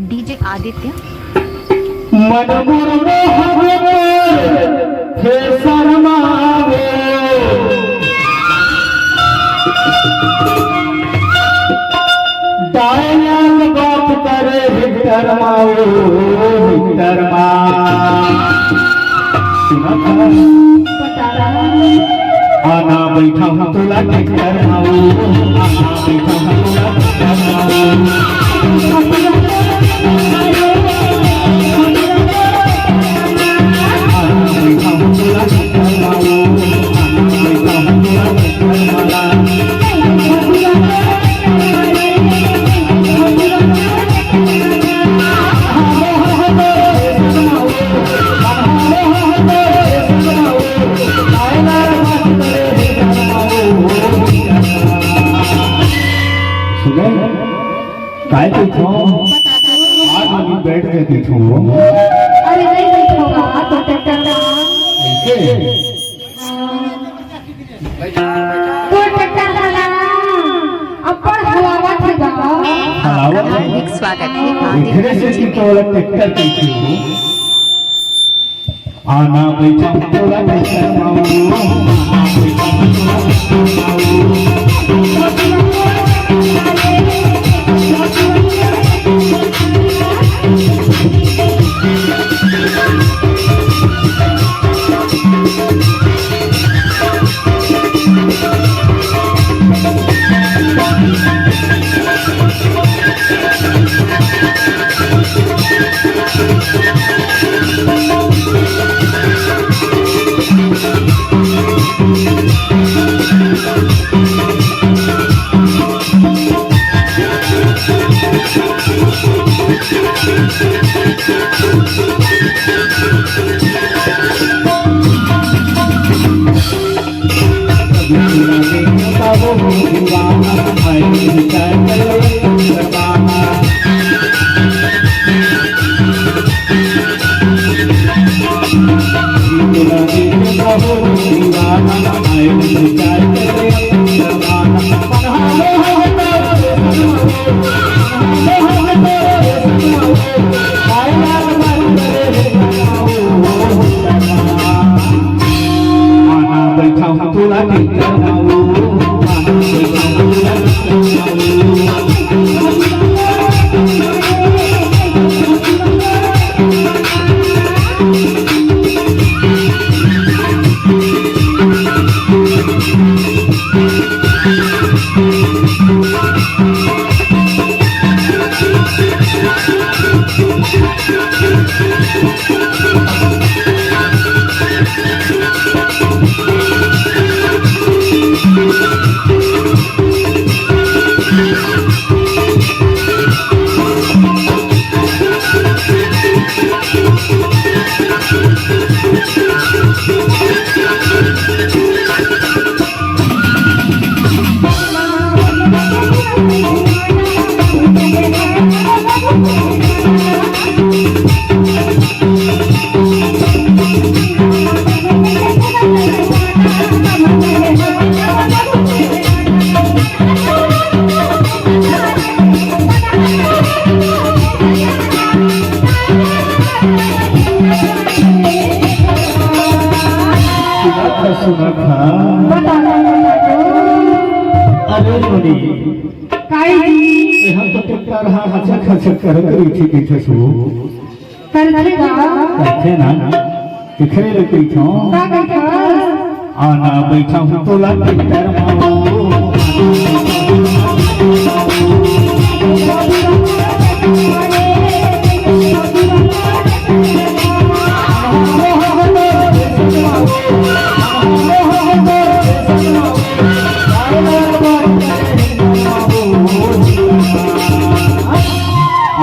DJ Aditya. मन मुरनो हे शर्मावे dial बात करे हिटर माओ हिटर आना बैठा हूँ तुला हिटर माओ आना बैठा हूँ तुला हिटर माओ काय देखो आज अभी बैठ के देखो अरे नहीं बैठोगा तो ट्रैक्टर तो ट्रैक्टर डाला अपन हवावा थे हार्दिक स्वागत है इधर से आदित्य तो वाला ट्रैक्टर देखो आना बैठा थोड़ा ट्रैक्टर अरे नोनी काय जी हम तो ट्रैक्टर हा हचक हचक कर रही थी कि सो करनेगा कहते ना दिखरे लगी थो का बैठा आना बैठा हूँ तो ला ट्रैक्टर माओ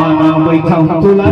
आना बैठा हूँ तो ला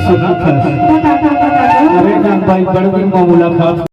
सुना था बता दो अरे ना भाई बड़वी में मुलाकात